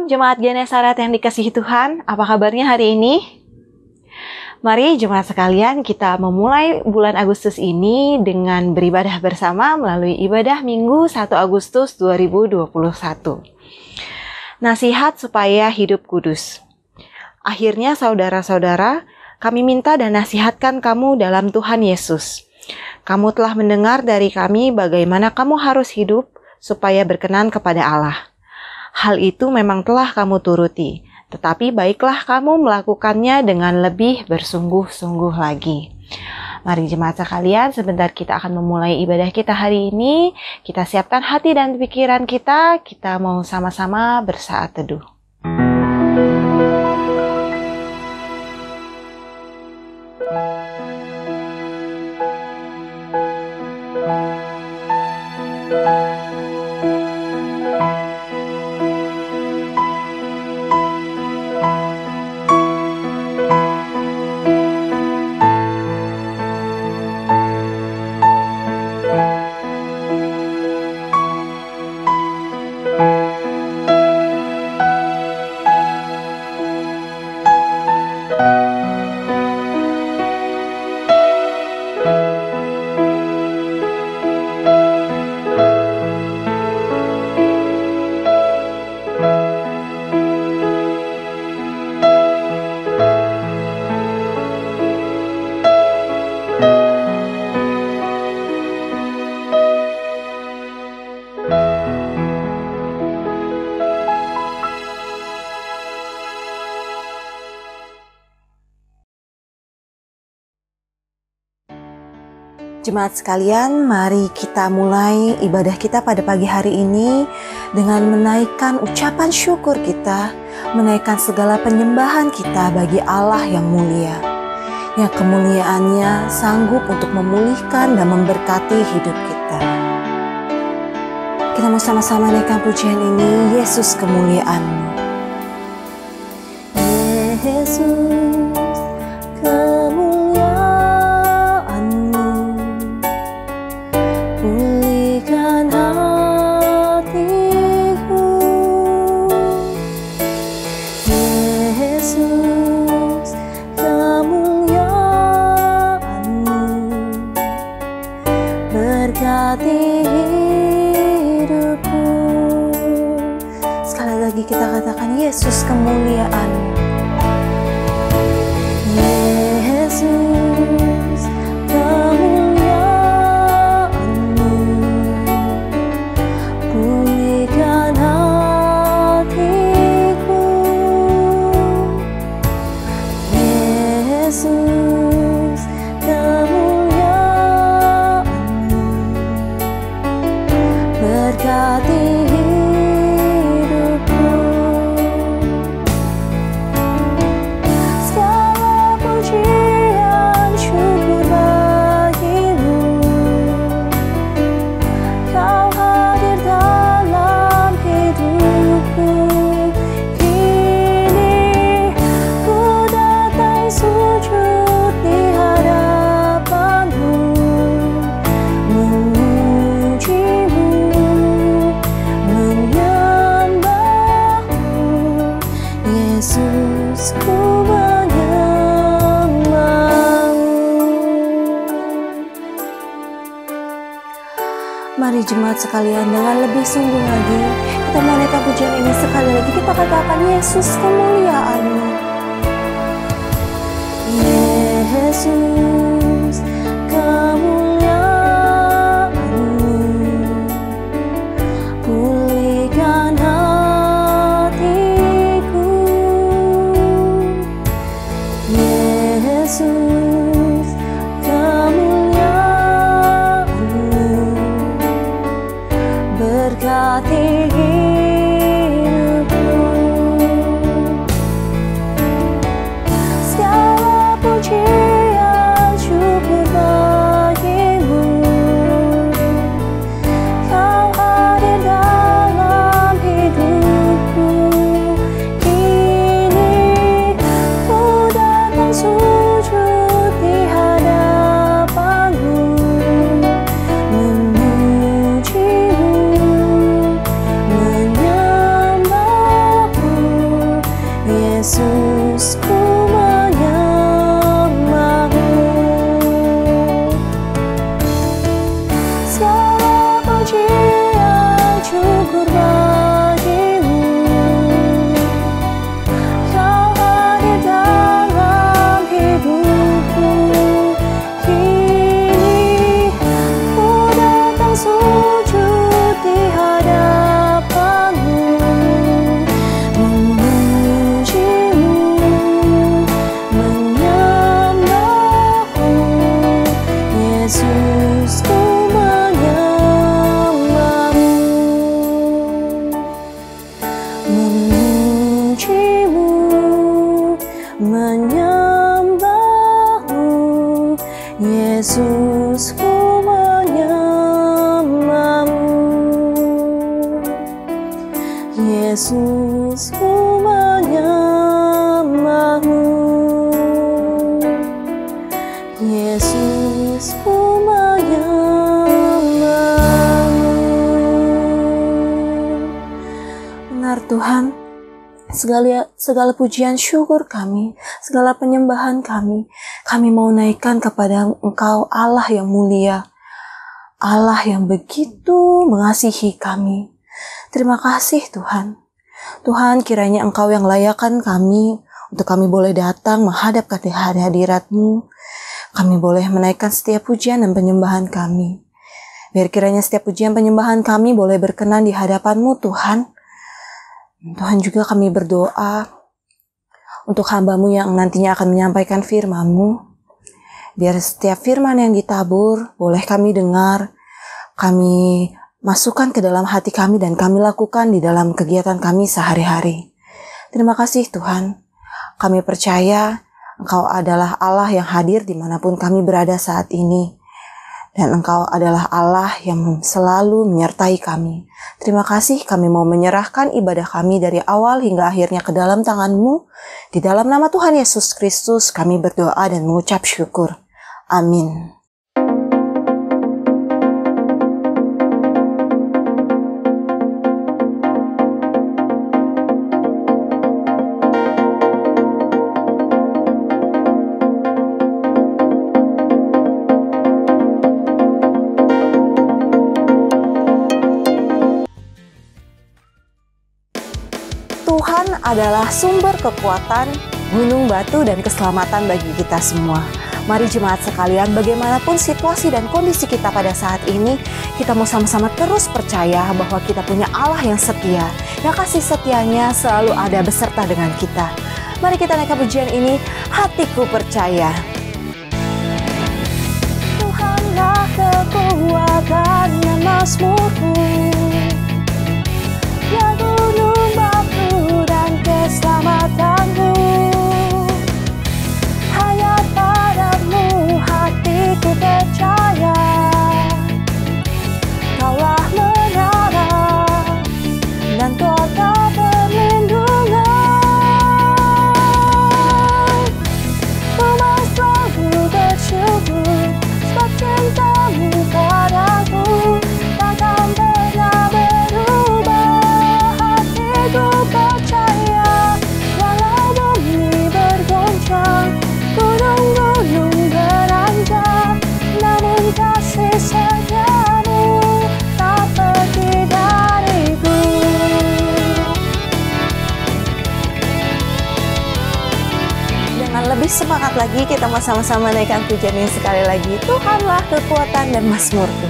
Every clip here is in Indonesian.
Shalom Jemaat Genesaret yang dikasihi Tuhan, apa kabarnya hari ini? Mari jemaat sekalian kita memulai bulan Agustus ini dengan beribadah bersama melalui ibadah Minggu 1 Agustus 2021. Nasihat supaya hidup kudus. Akhirnya saudara-saudara, kami minta dan nasihatkan kamu dalam Tuhan Yesus. Kamu telah mendengar dari kami bagaimana kamu harus hidup supaya berkenan kepada Allah. Hal itu memang telah kamu turuti, tetapi baiklah kamu melakukannya dengan lebih bersungguh-sungguh lagi. Mari jemaat sekalian, sebentar kita akan memulai ibadah kita hari ini. Kita siapkan hati dan pikiran kita mau sama-sama bersaat teduh. Jemaat sekalian, mari kita mulai ibadah kita pada pagi hari ini dengan menaikkan ucapan syukur kita, menaikkan segala penyembahan kita bagi Allah yang mulia, yang kemuliaannya sanggup untuk memulihkan dan memberkati hidup kita. Kita mau sama-sama naikkan pujian ini, Yesus kemuliaan-Mu. Yesus kita katakan Yesus kemuliaan. Yesus kemuliaan-Mu, pulihkan hatiku. Yesus kemuliaan-Mu, berkati jemaat sekalian, dengan lebih sungguh lagi kita menaikkan pujian ini sekali lagi, kita katakan Yesus kemuliaan-Mu. Yesus kemuliaan-Mu, pulihkan hatiku. Yesus berkati hidupku. Segala pujian Yesus, ku menyembahmu. Segala pujian syukur bagimu, Kau hadir dalam hidupku. Kini ku datang sujud di hadapanmu, memujimu, menyembahmu. Yesus, ku menyembahmu, memujimu, menyembahmu. Yesus, ku menyembahmu. Yesus, ku menyembahmu. Yesus, ku menyembahmu. Benar Tuhan, segala pujian syukur kami, segala penyembahan kami mau naikkan kepada Engkau, Allah yang mulia, Allah yang begitu mengasihi kami. Terima kasih Tuhan. Tuhan, kiranya Engkau yang layakkan kami untuk kami boleh datang menghadap ke hadirat-Mu. Kami boleh menaikkan setiap pujian dan penyembahan kami. Biar kiranya setiap pujian penyembahan kami boleh berkenan di hadapan-Mu Tuhan. Tuhan, juga kami berdoa untuk hamba-Mu yang nantinya akan menyampaikan firman-Mu. Biar setiap firman yang ditabur boleh kami dengar, kami masukkan ke dalam hati kami dan kami lakukan di dalam kegiatan kami sehari-hari. Terima kasih Tuhan. Kami percaya Engkau adalah Allah yang hadir dimanapun kami berada saat ini. Dan Engkau adalah Allah yang selalu menyertai kami. Terima kasih, kami mau menyerahkan ibadah kami dari awal hingga akhirnya ke dalam tangan-Mu. Di dalam nama Tuhan Yesus Kristus kami berdoa dan mengucap syukur. Amin. Tuhan adalah sumber kekuatan, gunung batu, dan keselamatan bagi kita semua. Mari jemaat sekalian, bagaimanapun situasi dan kondisi kita pada saat ini, kita mau sama-sama terus percaya bahwa kita punya Allah yang setia, yang kasih setianya selalu ada beserta dengan kita. Mari kita naikkan pujian ini, hatiku percaya. Tuhanlah kekuatan dan mazmurku, ya gunung batu dan keselamatanku. Hanya padamu hatiku percaya, Kaulah menara dan kota perlindungan. Ku mau selalu bersyukur sebab cinta-Mu padaku takkan pernah berubah. Hatiku percaya, walau bumi bergoncang, gunung-gunung beranjak, namun kasih setia-Mu tak pergi dariku. Dengan lebih semangat lagi, kita mau sama-sama naikkan pujian ini sekali lagi. Tuhanlah kekuatan dan mazmurku.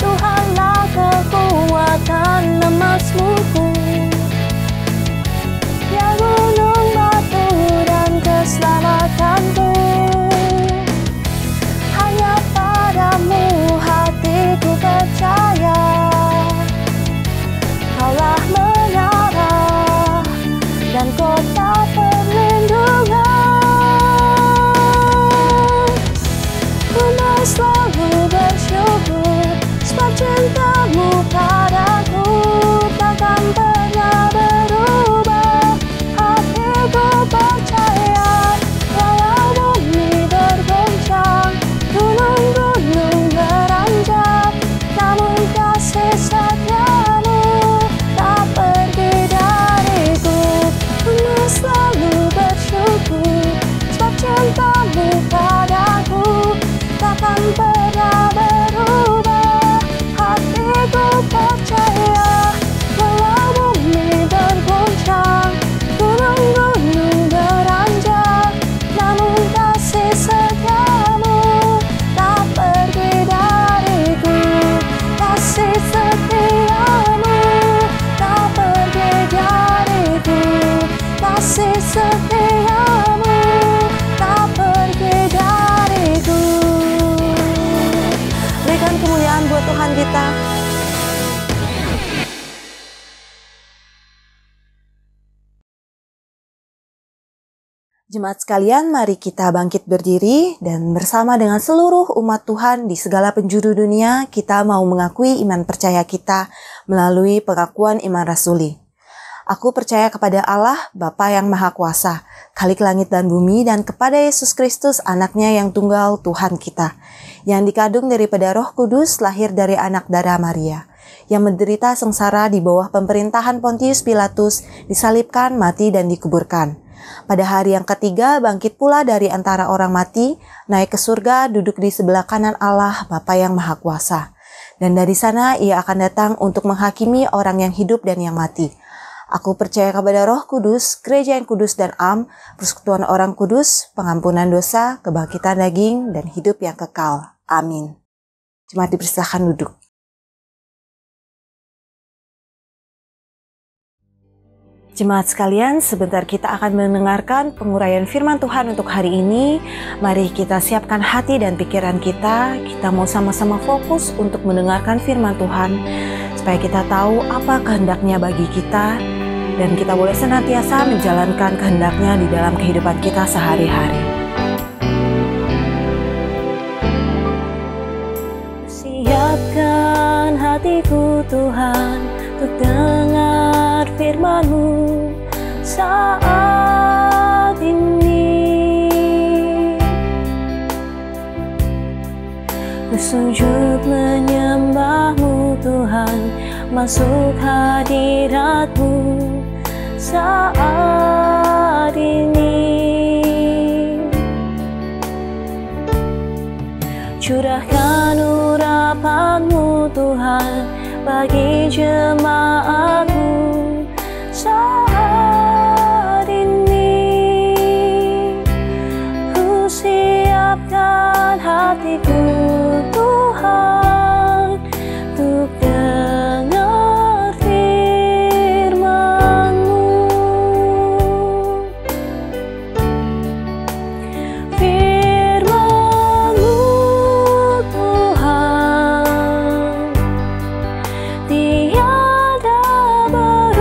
Tuhanlah kekuatan dan mazmurku, ya gunung batu dan keselamatanku. Hanya padamu hatiku percaya, Kaulah menara dan kota perlindungan. Ku mau selalu bersyukur sebab cinta-Mu padaku takkan pernah berubah. Hatiku percaya, walau bumi bergoncang, gunung-gunung beranjak, namun kasih setia-Mu tak pergi dariku. Ku mau Jemaat sekalian, mari kita bangkit berdiri dan bersama dengan seluruh umat Tuhan di segala penjuru dunia, kita mau mengakui iman percaya kita melalui pengakuan iman rasuli. Aku percaya kepada Allah, Bapa yang Maha Kuasa, Khalik langit dan bumi, dan kepada Yesus Kristus, anaknya yang tunggal Tuhan kita, yang dikandung daripada Roh Kudus, lahir dari anak darah Maria, yang menderita sengsara di bawah pemerintahan Pontius Pilatus, disalibkan, mati, dan dikuburkan. Pada hari yang ketiga, bangkit pula dari antara orang mati, naik ke surga, duduk di sebelah kanan Allah, Bapa yang Maha Kuasa. Dan dari sana ia akan datang untuk menghakimi orang yang hidup dan yang mati. Aku percaya kepada Roh Kudus, gereja yang kudus dan am, persekutuan orang kudus, pengampunan dosa, kebangkitan daging, dan hidup yang kekal. Amin. Jemaat dipersilakan duduk. Jemaat sekalian, sebentar kita akan mendengarkan penguraian firman Tuhan untuk hari ini. Mari kita siapkan hati dan pikiran kita. Kita mau sama-sama fokus untuk mendengarkan firman Tuhan, supaya kita tahu apa kehendaknya bagi kita, dan kita boleh senantiasa menjalankan kehendaknya di dalam kehidupan kita sehari-hari. Siapkan hatiku Tuhan, untuk dengar firman-Mu saat ini. Ku sujud menyembah-Mu Tuhan, masuk hadirat-Mu saat ini. Curahkan urapan-Mu Tuhan bagi jemaat-Mu saat ini. Ku siapkan hatiku Tuhan, untuk dengar firman-Mu. Firman-Mu Tuhan, tiada berubah.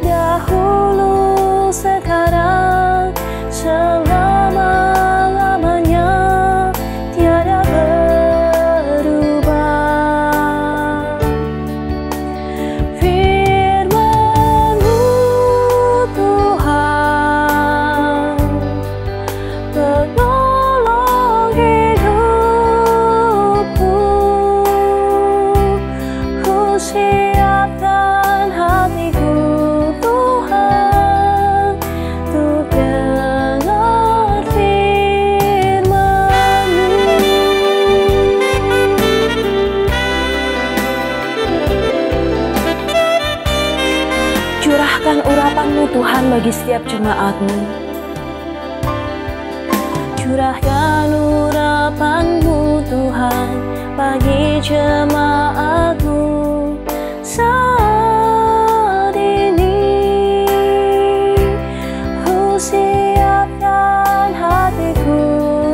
Dahulu, sekarang, selama-lamanya, tiada berubah. Firman-Mu Tuhan, penolong hidupku. Ku siapkan hatiku Tuhan, untuk dengar firman-Mu. Curahkan urapan-Mu Tuhan bagi setiap jemaat-Mu. Curahkan urapan-Mu Tuhan bagi jemaat-Mu saat ini. Ku siapkan hatiku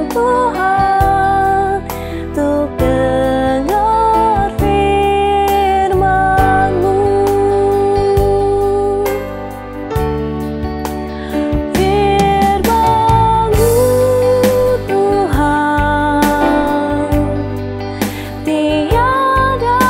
Tuhan, untuk dengar firman-Mu. Firman-Mu Tuhan, tiada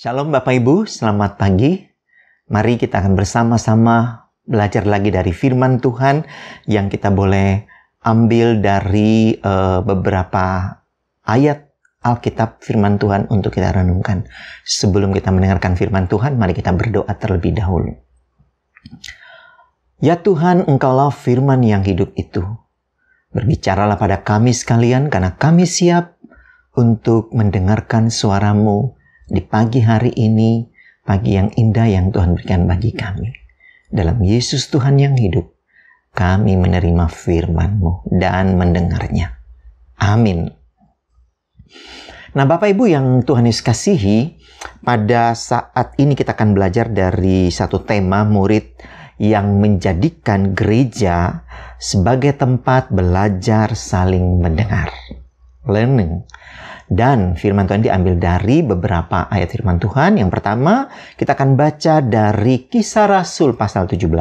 Shalom Bapak Ibu, selamat pagi. Mari kita akan bersama-sama belajar lagi dari firman Tuhan yang kita boleh ambil dari beberapa ayat Alkitab firman Tuhan untuk kita renungkan. Sebelum kita mendengarkan firman Tuhan, mari kita berdoa terlebih dahulu. Ya Tuhan, Engkaulah firman yang hidup itu. Berbicaralah pada kami sekalian, karena kami siap untuk mendengarkan suara-Mu di pagi hari ini, pagi yang indah yang Tuhan berikan bagi kami. Dalam Yesus Tuhan yang hidup, kami menerima firman-Mu dan mendengarnya. Amin. Nah, Bapak Ibu yang Tuhan Yesus kasihi, pada saat ini kita akan belajar dari satu tema murid yang menjadikan gereja sebagai tempat belajar saling mendengar. Learning. Dan firman Tuhan diambil dari beberapa ayat firman Tuhan. Yang pertama, kita akan baca dari Kisah Rasul pasal 17,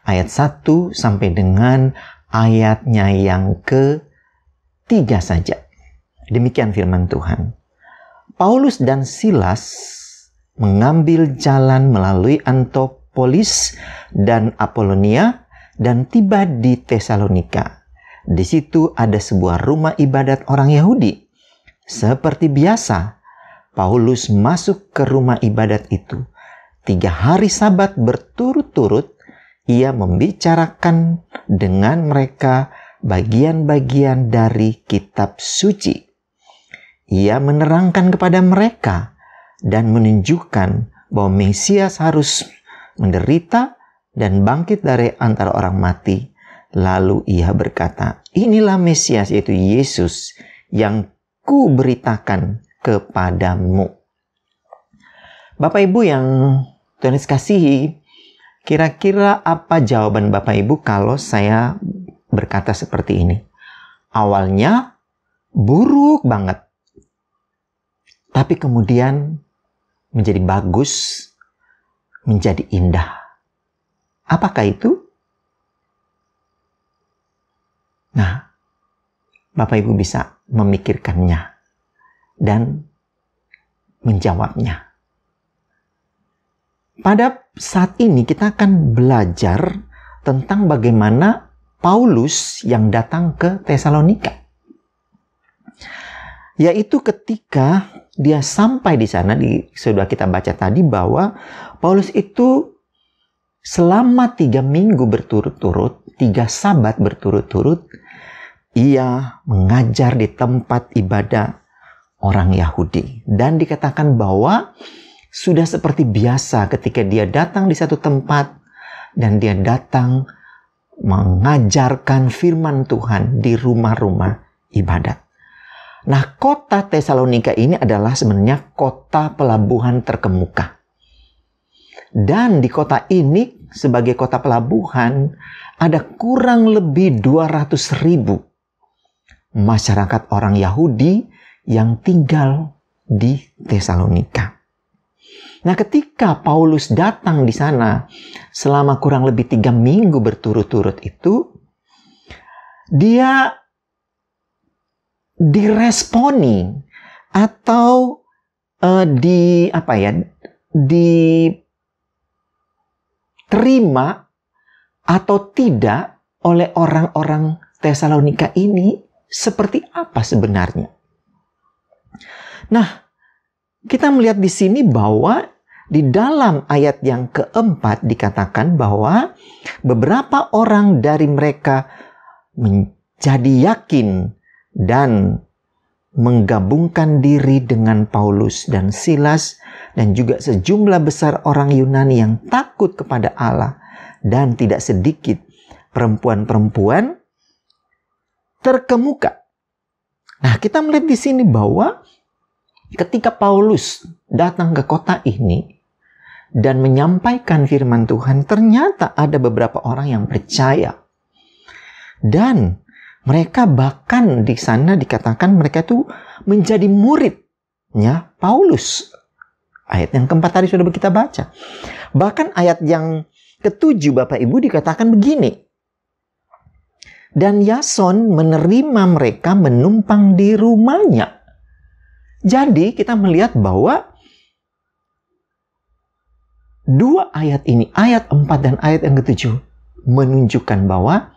ayat 1 sampai dengan ayatnya yang ke-3 saja. Demikian firman Tuhan. Paulus dan Silas mengambil jalan melalui Antopolis dan Apolonia dan tiba di Tesalonika. Di situ ada sebuah rumah ibadat orang Yahudi. Seperti biasa, Paulus masuk ke rumah ibadat itu. 3 hari Sabat berturut-turut, ia membicarakan dengan mereka bagian-bagian dari kitab suci. Ia menerangkan kepada mereka dan menunjukkan bahwa Mesias harus menderita dan bangkit dari antara orang mati. Lalu ia berkata, inilah Mesias, yaitu Yesus yang ku beritakan kepadamu. Bapak Ibu yang Tuhan Yesus kasihi, kira-kira apa jawaban Bapak Ibu kalau saya berkata seperti ini? Awalnya buruk banget, tapi kemudian menjadi bagus, menjadi indah. Apakah itu? Nah, Bapak Ibu bisa memikirkannya dan menjawabnya. Pada saat ini kita akan belajar tentang bagaimana Paulus yang datang ke Tesalonika. Yaitu ketika dia sampai di sana, sudah kita baca tadi bahwa Paulus itu selama 3 minggu berturut-turut, 3 Sabat berturut-turut, ia mengajar di tempat ibadah orang Yahudi. Dan dikatakan bahwa sudah seperti biasa ketika dia datang di satu tempat dan dia datang mengajarkan firman Tuhan di rumah-rumah ibadat. Nah, kota Tesalonika ini adalah sebenarnya kota pelabuhan terkemuka. Dan di kota ini sebagai kota pelabuhan ada kurang lebih 200.000 masyarakat orang Yahudi yang tinggal di Tesalonika. Nah, ketika Paulus datang di sana selama kurang lebih 3 minggu berturut-turut itu, dia diresponi atau diterima atau tidak oleh orang-orang Tesalonika ini seperti apa sebenarnya? Nah, kita melihat di sini bahwa di dalam ayat yang keempat dikatakan bahwa beberapa orang dari mereka menjadi yakin dan menggabungkan diri dengan Paulus dan Silas dan juga sejumlah besar orang Yunani yang takut kepada Allah, dan tidak sedikit perempuan-perempuan terkemuka. Nah, kita melihat di sini bahwa ketika Paulus datang ke kota ini dan menyampaikan firman Tuhan, ternyata ada beberapa orang yang percaya. Dan mereka bahkan di sana dikatakan mereka itu menjadi muridnya Paulus. Ayat yang keempat tadi sudah kita baca. Bahkan ayat yang ke-7 Bapak Ibu dikatakan begini. Dan Yason menerima mereka menumpang di rumahnya. Jadi kita melihat bahwa dua ayat ini, ayat 4 dan ayat yang ke-7, menunjukkan bahwa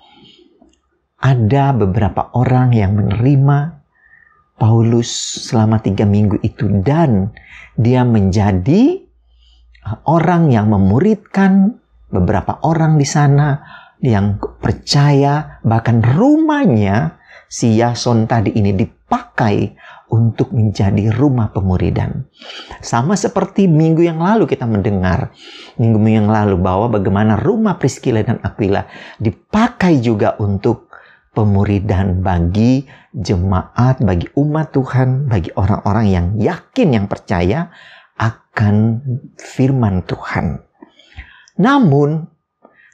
ada beberapa orang yang menerima Paulus selama 3 minggu itu, dan dia menjadi orang yang memuridkan beberapa orang di sana yang percaya. Bahkan rumahnya si Yason tadi ini dipakai untuk menjadi rumah pemuridan. Sama seperti minggu yang lalu kita mendengar, minggu yang lalu, bahwa bagaimana rumah Priskila dan Aquila dipakai juga untuk pemuridan bagi jemaat, bagi umat Tuhan, bagi orang-orang yang yakin, yang percaya akan firman Tuhan. Namun,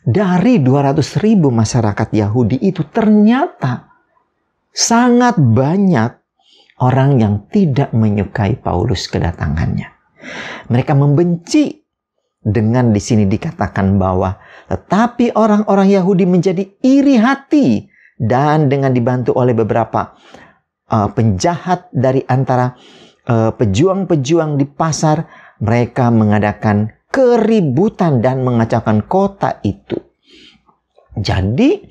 dari 200.000 masyarakat Yahudi itu ternyata sangat banyak orang yang tidak menyukai Paulus kedatangannya. Mereka membenci, dengan di sini dikatakan bahwa tetapi orang-orang Yahudi menjadi iri hati, dan dengan dibantu oleh beberapa penjahat dari antara pejuang-pejuang di pasar, mereka mengadakan keributan dan mengacaukan kota itu. Jadi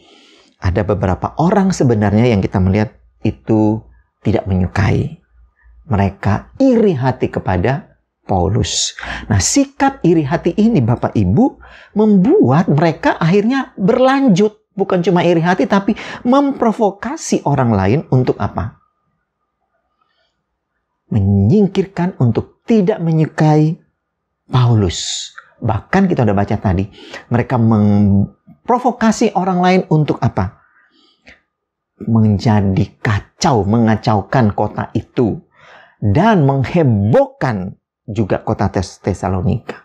ada beberapa orang sebenarnya yang kita melihat itu tidak menyukai. Mereka iri hati kepada Paulus. Nah, sikap iri hati ini, Bapak Ibu, membuat mereka akhirnya berlanjut. Bukan cuma iri hati, tapi memprovokasi orang lain untuk apa? Menyingkirkan, untuk tidak menyukai Paulus. Bahkan kita udah baca tadi, mereka memprovokasi orang lain untuk apa? Menjadi kacau, mengacaukan kota itu, dan menghebohkan juga kota Tesalonika.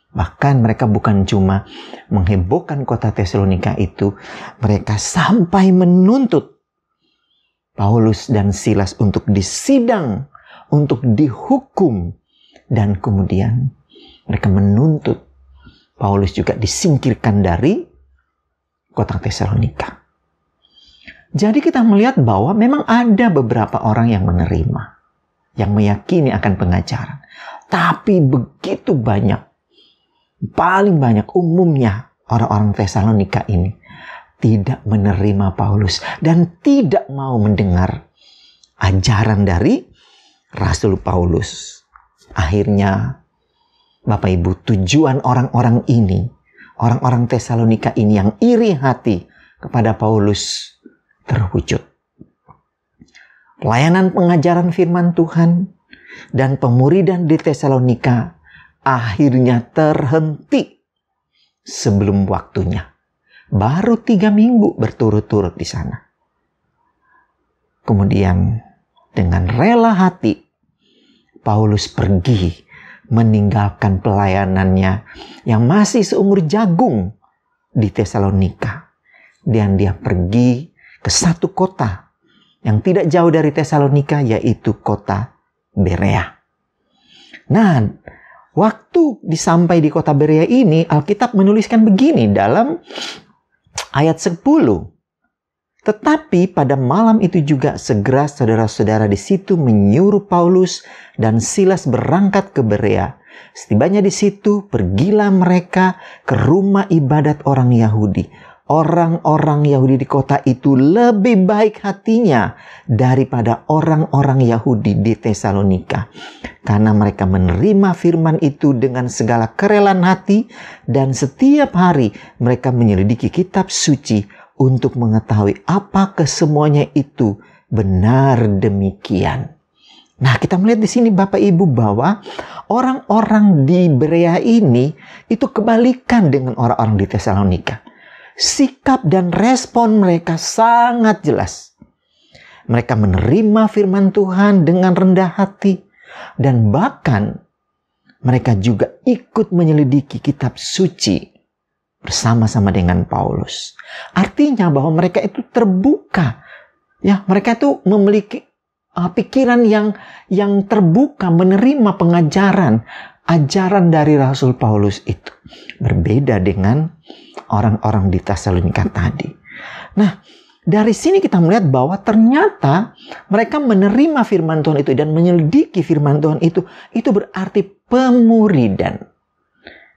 Bahkan mereka bukan cuma menghebohkan kota Tesalonika itu, mereka sampai menuntut Paulus dan Silas untuk disidang, untuk dihukum, dan kemudian mereka menuntut Paulus juga disingkirkan dari kota Tesalonika. Jadi kita melihat bahwa memang ada beberapa orang yang menerima, yang meyakini akan pengajaran. Tapi begitu banyak, paling banyak umumnya orang-orang Tesalonika ini tidak menerima Paulus dan tidak mau mendengar ajaran dari Rasul Paulus. Akhirnya, Bapak Ibu, tujuan orang-orang ini, orang-orang Tesalonika ini yang iri hati kepada Paulus, terwujud. Pelayanan pengajaran firman Tuhan dan pemuridan di Tesalonika akhirnya terhenti sebelum waktunya. Baru 3 minggu berturut-turut di sana. Kemudian dengan rela hati, Paulus pergi meninggalkan pelayanannya yang masih seumur jagung di Tesalonika. Dan dia pergi ke satu kota yang tidak jauh dari Tesalonika, yaitu kota Berea. Nah, waktu disampai di kota Berea ini, Alkitab menuliskan begini dalam ayat 10. Tetapi pada malam itu juga segera saudara-saudara di situ menyuruh Paulus dan Silas berangkat ke Berea. Setibanya di situ, pergilah mereka ke rumah ibadat orang Yahudi. Orang-orang Yahudi di kota itu lebih baik hatinya daripada orang-orang Yahudi di Tesalonika, karena mereka menerima firman itu dengan segala kerelaan hati, dan setiap hari mereka menyelidiki kitab suci untuk mengetahui apakah semuanya itu benar demikian. Nah, kita melihat di sini Bapak Ibu bahwa orang-orang di Berea ini itu kebalikan dengan orang-orang di Tesalonika. Sikap dan respon mereka sangat jelas. Mereka menerima firman Tuhan dengan rendah hati, dan bahkan mereka juga ikut menyelidiki kitab suci bersama-sama dengan Paulus. Artinya bahwa mereka itu terbuka. Ya, mereka itu memiliki pikiran yang terbuka menerima pengajaran, ajaran dari Rasul Paulus itu. Berbeda dengan orang-orang di Tesalonika tadi. Nah, dari sini kita melihat bahwa ternyata mereka menerima firman Tuhan itu dan menyelidiki firman Tuhan itu berarti pemuridan.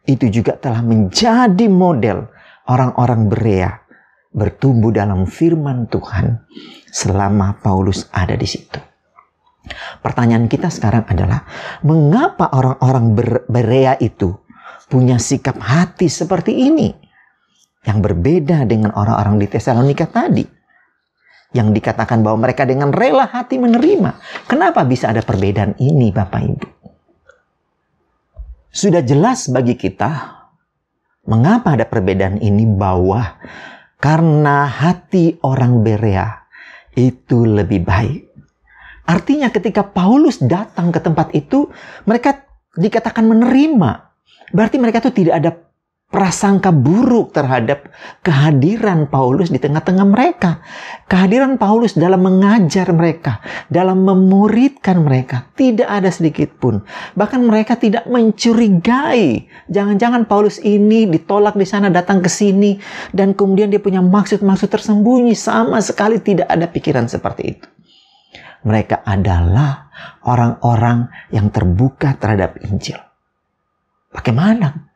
itu juga telah menjadi model orang-orang Berea bertumbuh dalam firman Tuhan selama Paulus ada di situ. Pertanyaan kita sekarang adalah, mengapa orang-orang Berea itu punya sikap hati seperti ini yang berbeda dengan orang-orang di Tesalonika tadi, yang dikatakan bahwa mereka dengan rela hati menerima? Kenapa bisa ada perbedaan ini, Bapak Ibu? Sudah jelas bagi kita mengapa ada perbedaan ini, bahwa karena hati orang Berea itu lebih baik. Artinya ketika Paulus datang ke tempat itu, mereka dikatakan menerima. Berarti mereka itu tidak ada prasangka buruk terhadap kehadiran Paulus di tengah-tengah mereka. Kehadiran Paulus dalam mengajar mereka, dalam memuridkan mereka, tidak ada sedikit pun. Bahkan mereka tidak mencurigai. Jangan-jangan Paulus ini ditolak di sana, datang ke sini, dan kemudian dia punya maksud-maksud tersembunyi. Sama sekali tidak ada pikiran seperti itu. Mereka adalah orang-orang yang terbuka terhadap Injil. Bagaimana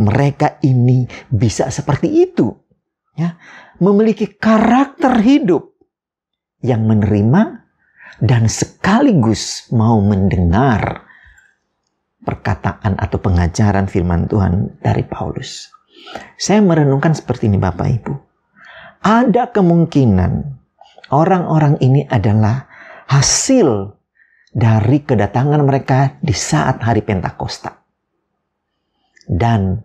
mereka ini bisa seperti itu? Ya, memiliki karakter hidup yang menerima dan sekaligus mau mendengar perkataan atau pengajaran firman Tuhan dari Paulus. Saya merenungkan seperti ini, Bapak Ibu. Ada kemungkinan orang-orang ini adalah hasil dari kedatangan mereka di saat hari Pentakosta. Dan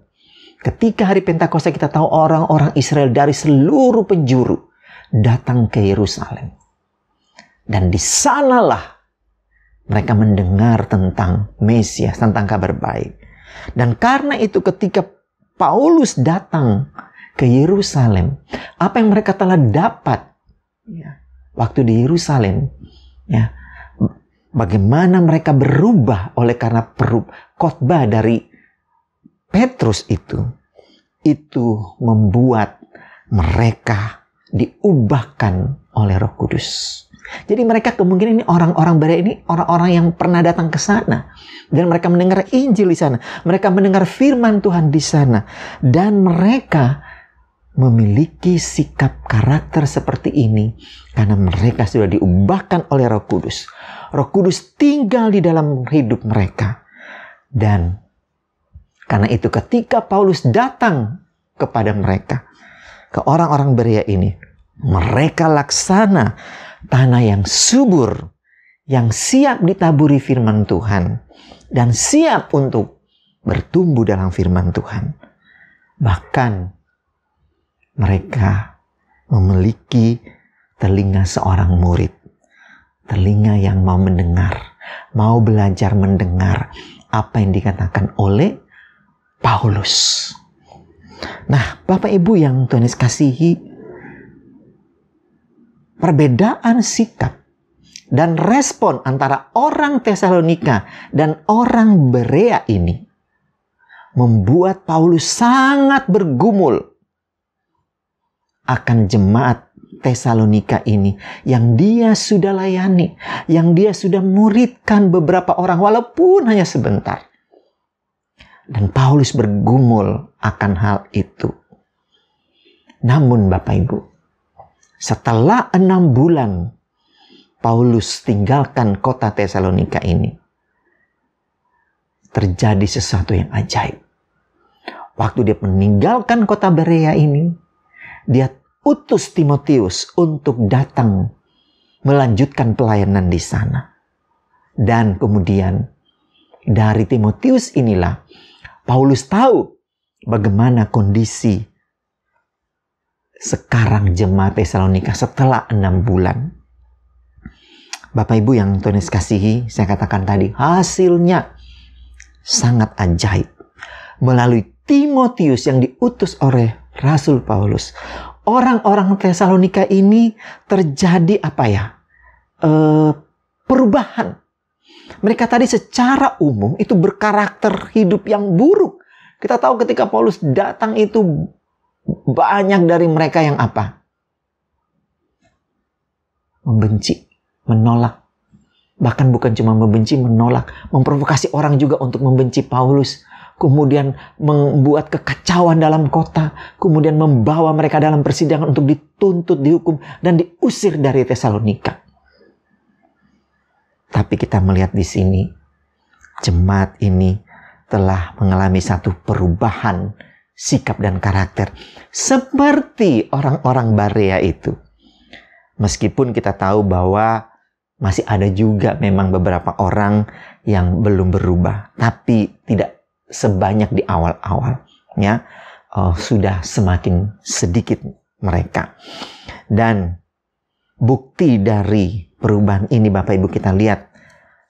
ketika hari Pentakosta, kita tahu orang-orang Israel dari seluruh penjuru datang ke Yerusalem. Dan di sanalah mereka mendengar tentang Mesias, tentang kabar baik. Dan karena itu ketika Paulus datang ke Yerusalem, apa yang mereka telah dapat waktu di Yerusalem, bagaimana mereka berubah oleh karena khotbah dari Petrus itu membuat mereka diubahkan oleh Roh Kudus. Jadi mereka kemungkinan ini orang-orang Berea ini orang-orang yang pernah datang ke sana, dan mereka mendengar Injil di sana, mereka mendengar firman Tuhan di sana, dan mereka memiliki sikap karakter seperti ini karena mereka sudah diubahkan oleh Roh Kudus. Roh Kudus tinggal di dalam hidup mereka. Dan karena itu ketika Paulus datang kepada mereka, ke orang-orang Berea ini, mereka laksana tanah yang subur, yang siap ditaburi firman Tuhan, dan siap untuk bertumbuh dalam firman Tuhan. Bahkan mereka memiliki telinga seorang murid, telinga yang mau mendengar, mau belajar mendengar apa yang dikatakan oleh Paulus. Nah, Bapak Ibu yang Tuhan Yesus kasihi, perbedaan sikap dan respon antara orang Tesalonika dan orang Berea ini membuat Paulus sangat bergumul akan jemaat Tesalonika ini yang dia sudah layani, yang dia sudah muridkan beberapa orang walaupun hanya sebentar. Dan Paulus bergumul akan hal itu. Namun Bapak Ibu, setelah 6 bulan Paulus tinggalkan kota Tesalonika ini, terjadi sesuatu yang ajaib. Waktu dia meninggalkan kota Berea ini, dia utus Timotius untuk datang melanjutkan pelayanan di sana. Dan kemudian dari Timotius inilah Paulus tahu bagaimana kondisi sekarang jemaat Tesalonika setelah 6 bulan. Bapak Ibu yang Tuhan Yesus kasihi, saya katakan tadi, hasilnya sangat ajaib. Melalui Timotius yang diutus oleh Rasul Paulus, orang-orang Tesalonika ini terjadi perubahan. Mereka tadi secara umum itu berkarakter hidup yang buruk. Kita tahu ketika Paulus datang itu banyak dari mereka yang membenci, menolak. Bahkan bukan cuma membenci, menolak, memprovokasi orang juga untuk membenci Paulus. kemudian membuat kekacauan dalam kota, kemudian membawa mereka dalam persidangan untuk dituntut, dihukum, dan diusir dari Tesalonika. Tapi kita melihat di sini, jemaat ini telah mengalami satu perubahan sikap dan karakter seperti orang-orang Berea itu. Meskipun kita tahu bahwa masih ada juga memang beberapa orang yang belum berubah, tapi tidak sebanyak di awal-awal, ya. Sudah semakin sedikit mereka. Dan bukti dari perubahan ini Bapak Ibu kita lihat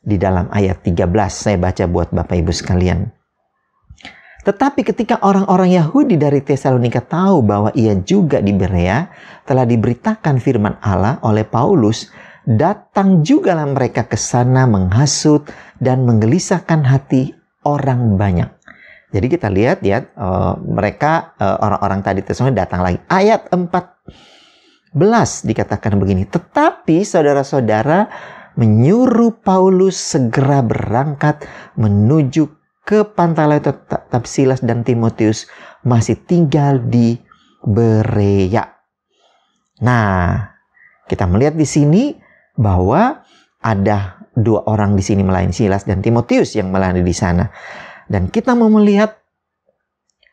di dalam ayat 13. Saya baca buat Bapak Ibu sekalian. Tetapi ketika orang-orang Yahudi dari Tesalonika tahu bahwa ia juga di Berea telah diberitakan firman Allah oleh Paulus, datang jugalah mereka ke sana menghasut dan menggelisahkan hati orang banyak. Jadi kita lihat ya, mereka orang-orang tadi Tesalonika datang lagi. Ayat 14 dikatakan begini, tetapi saudara-saudara menyuruh Paulus segera berangkat menuju ke Pantaleon, tetapi Silas dan Timotius masih tinggal di Berea. Nah, kita melihat di sini bahwa ada dua orang di sini melayani, Silas dan Timotius yang melayani di sana. Dan kita mau melihat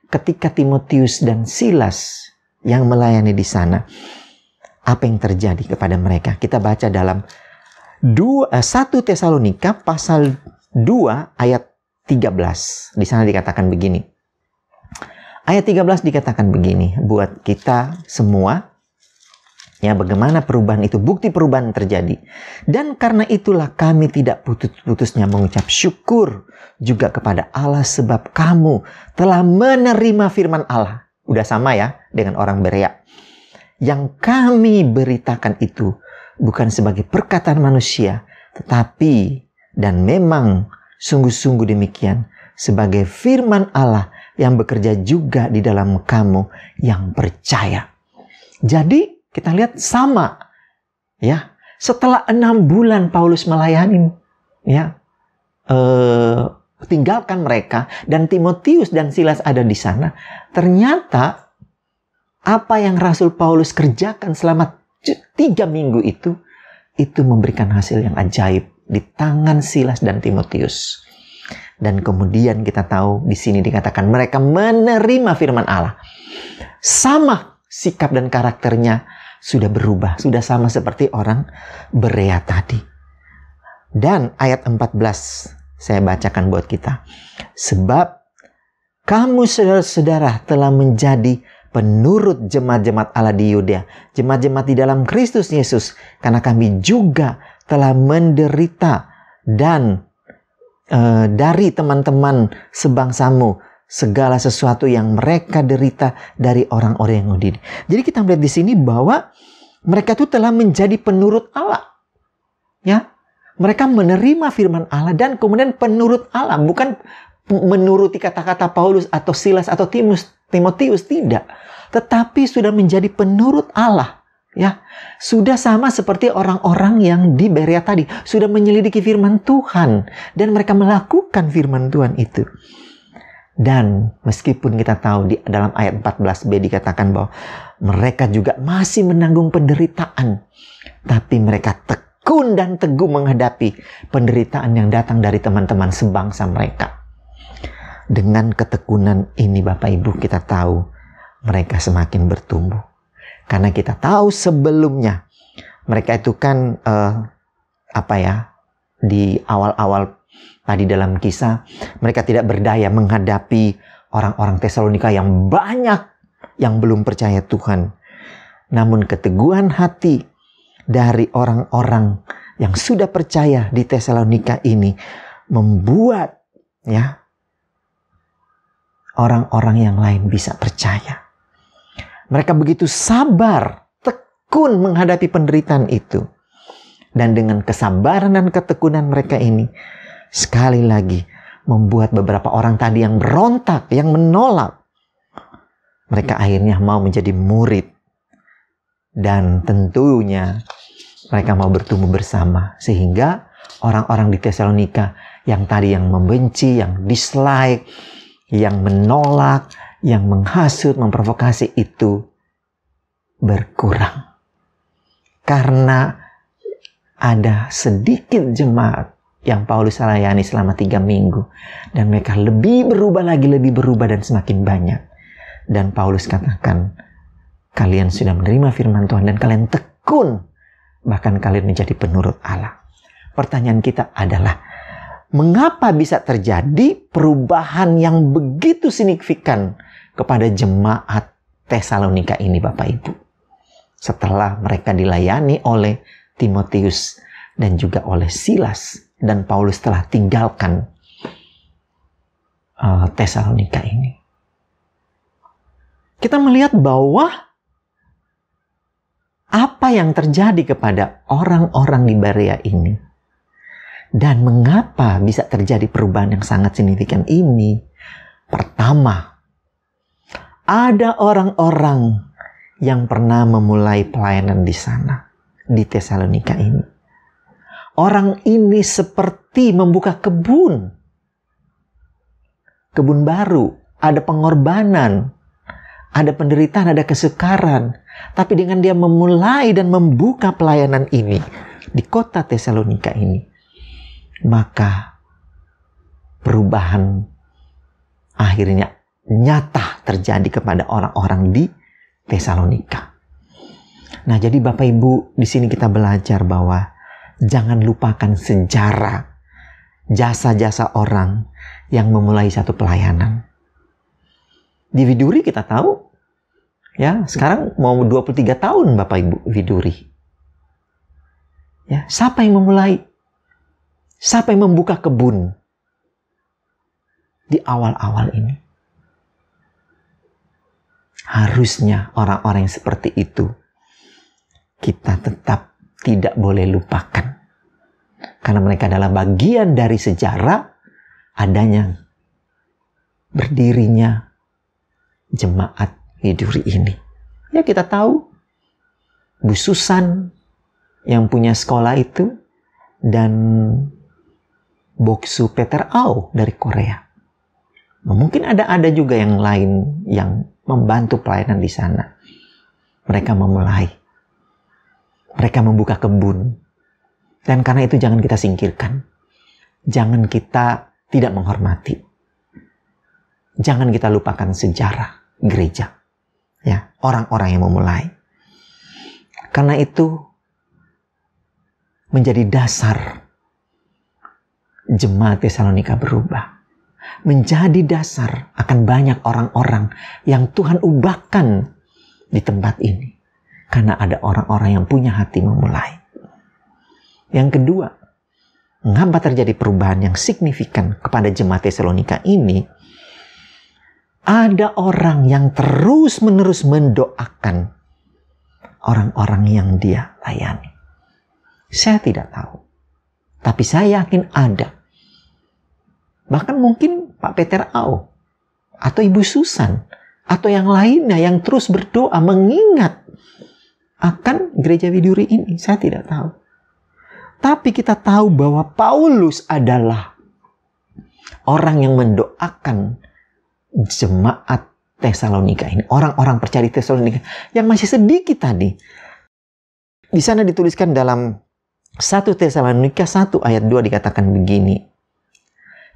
ketika Timotius dan Silas yang melayani di sana, apa yang terjadi kepada mereka. Kita baca dalam 1 Tesalonika pasal 2 ayat 13. Di sana dikatakan begini. Ayat 13 dikatakan begini buat kita semua. Ya, bagaimana perubahan itu, bukti perubahan terjadi. Dan karena itulah kami tidak putus-putusnya mengucap syukur juga kepada Allah sebab kamu telah menerima firman Allah. Udah sama ya dengan orang Berea. Yang kami beritakan itu bukan sebagai perkataan manusia, tetapi dan memang sungguh-sungguh demikian sebagai firman Allah yang bekerja juga di dalam kamu yang percaya. Jadi kita lihat sama ya. Setelah 6 bulan Paulus melayani ya, tinggalkan mereka dan Timotius dan Silas ada di sana, ternyata apa yang Rasul Paulus kerjakan selama 3 minggu itu memberikan hasil yang ajaib di tangan Silas dan Timotius. Dan kemudian kita tahu di sini dikatakan mereka menerima firman Allah. Sama sikap dan karakternya sudah berubah, sudah sama seperti orang Berea tadi. Dan ayat 14 saya bacakan buat kita. Sebab kamu saudara-saudara telah menjadi penurut jemaat-jemaat Allah di Yudea, jemaat-jemaat di dalam Kristus Yesus, karena kami juga telah menderita dan dari teman-teman sebangsamu segala sesuatu yang mereka derita dari orang-orang Yahudi. Jadi kita melihat di sini bahwa mereka itu telah menjadi penurut Allah. Ya, mereka menerima firman Allah dan kemudian penurut Allah, bukan menuruti kata-kata Paulus atau Silas atau Timotius, tidak. Tetapi sudah menjadi penurut Allah. Ya, sudah sama seperti orang-orang yang di Berea tadi, sudah menyelidiki firman Tuhan dan mereka melakukan firman Tuhan itu. Dan meskipun kita tahu di dalam ayat 14b dikatakan bahwa mereka juga masih menanggung penderitaan, tapi mereka tekun dan teguh menghadapi penderitaan yang datang dari teman-teman sebangsa mereka. Dengan ketekunan ini Bapak Ibu, kita tahu mereka semakin bertumbuh. Karena kita tahu sebelumnya mereka itu kan di awal-awal tadi dalam kisah mereka tidak berdaya menghadapi orang-orang Tesalonika yang banyak yang belum percaya Tuhan. Namun keteguhan hati dari orang-orang yang sudah percaya di Tesalonika ini membuat ya orang-orang yang lain bisa percaya. Mereka begitu sabar, tekun menghadapi penderitaan itu. Dan dengan kesabaran dan ketekunan mereka ini, sekali lagi membuat beberapa orang tadi yang berontak, yang menolak, mereka akhirnya mau menjadi murid. Dan tentunya mereka mau bertumbuh bersama. Sehingga orang-orang di Tesalonika yang tadi yang membenci, yang dislike, yang menolak, yang menghasut, memprovokasi itu berkurang. Karena ada sedikit jemaat yang Paulus layani selama 3 minggu. Dan mereka lebih berubah lagi, lebih berubah dan semakin banyak. Dan Paulus katakan, kalian sudah menerima firman Tuhan dan kalian tekun. Bahkan kalian menjadi penurut Allah. Pertanyaan kita adalah, mengapa bisa terjadi perubahan yang begitu signifikan kepada jemaat Tesalonika ini, Bapak Ibu? Setelah mereka dilayani oleh Timotius dan juga oleh Silas. Dan Paulus telah tinggalkan Tesalonika ini. Kita melihat bahwa apa yang terjadi kepada orang-orang di Berea ini. Dan mengapa bisa terjadi perubahan yang sangat signifikan ini? Pertama, ada orang-orang yang pernah memulai pelayanan di sana, di Tesalonika ini. Orang ini seperti membuka kebun baru, ada pengorbanan, ada penderitaan, ada kesukaran. Tapi dengan dia memulai dan membuka pelayanan ini di kota Tesalonika ini, maka perubahan akhirnya nyata terjadi kepada orang-orang di Tesalonika. Nah, jadi Bapak Ibu, di sini kita belajar bahwa jangan lupakan sejarah jasa-jasa orang yang memulai satu pelayanan. Di Widuri kita tahu, ya, sekarang mau 23 tahun Bapak Ibu Widuri. Ya, siapa yang memulai? Siapa yang membuka kebun di awal-awal ini? Harusnya orang-orang yang seperti itu kita tetap tidak boleh lupakan. Karena mereka adalah bagian dari sejarah adanya berdirinya jemaat Widuri ini. Ya, kita tahu Bu Susan yang punya sekolah itu dan Boksu Peter Au dari Korea. Mungkin ada juga yang lain yang membantu pelayanan di sana. Mereka memulai. Mereka membuka kebun. Dan karena itu jangan kita singkirkan. Jangan kita tidak menghormati. Jangan kita lupakan sejarah gereja. Ya, orang-orang yang memulai. Karena itu menjadi dasar jemaat Tesalonika berubah. Menjadi dasar akan banyak orang-orang yang Tuhan ubahkan di tempat ini. Karena ada orang-orang yang punya hati memulai. Yang kedua, mengapa terjadi perubahan yang signifikan kepada jemaat Tesalonika ini? Ada orang yang terus-menerus mendoakan orang-orang yang dia layani. Saya tidak tahu. Tapi saya yakin ada. Bahkan mungkin Pak Peter Au atau Ibu Susan atau yang lainnya yang terus berdoa mengingat akan gereja Widuri ini. Saya tidak tahu. Tapi kita tahu bahwa Paulus adalah orang yang mendoakan jemaat Tesalonika ini. Orang-orang percaya di Tesalonika yang masih sedikit tadi. Di sana dituliskan dalam 1 Tesalonika 1 ayat 2 dikatakan begini.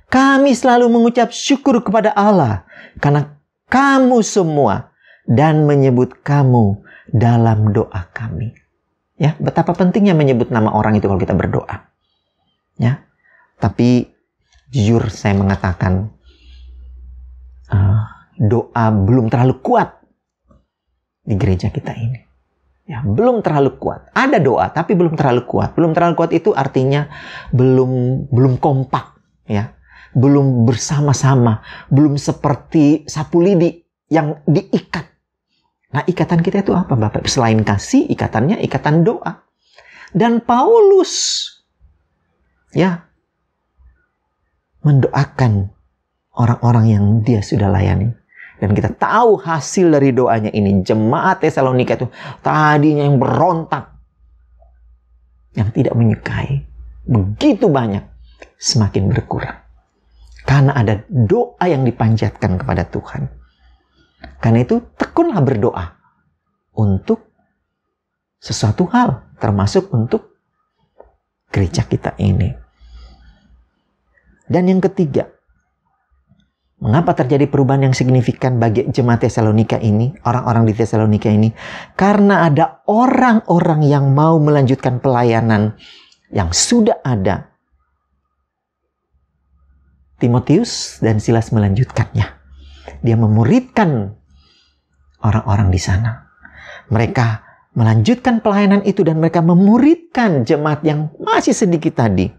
Kami selalu mengucap syukur kepada Allah karena kamu semua dan menyebut kamu dalam doa kami. Ya, betapa pentingnya menyebut nama orang itu kalau kita berdoa. Ya, tapi jujur saya mengatakan doa belum terlalu kuat di gereja kita ini. Ya, belum terlalu kuat. Ada doa tapi belum terlalu kuat. Belum terlalu kuat itu artinya belum kompak, ya. Belum bersama-sama, belum seperti sapu lidi yang diikat. Nah, ikatan kita itu apa, Bapak? Selain kasih, ikatannya ikatan doa. Dan Paulus ya mendoakan orang-orang yang dia sudah layani. Dan kita tahu hasil dari doanya ini. Jemaat Tesalonika itu tadinya yang berontak, yang tidak menyukai, begitu banyak, semakin berkurang. Karena ada doa yang dipanjatkan kepada Tuhan. Karena itu tekunlah berdoa untuk sesuatu hal, termasuk untuk gereja kita ini. Dan yang ketiga, mengapa terjadi perubahan yang signifikan bagi jemaat Tesalonika ini, orang-orang di Tesalonika ini? Karena ada orang-orang yang mau melanjutkan pelayanan yang sudah ada. Timotius dan Silas melanjutkannya. Dia memuridkan orang-orang di sana. Mereka melanjutkan pelayanan itu dan mereka memuridkan jemaat yang masih sedikit tadi.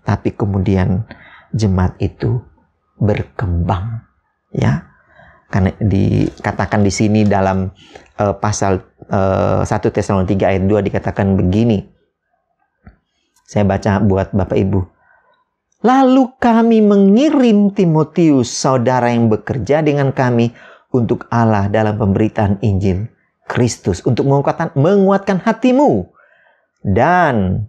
Tapi kemudian jemaat itu berkembang, ya. Karena dikatakan di sini dalam pasal 1 Tesalonika ayat 2 dikatakan begini. Saya baca buat Bapak Ibu. Lalu kami mengirim Timotius, saudara yang bekerja dengan kami untuk Allah dalam pemberitaan Injil Kristus, untuk menguatkan hatimu dan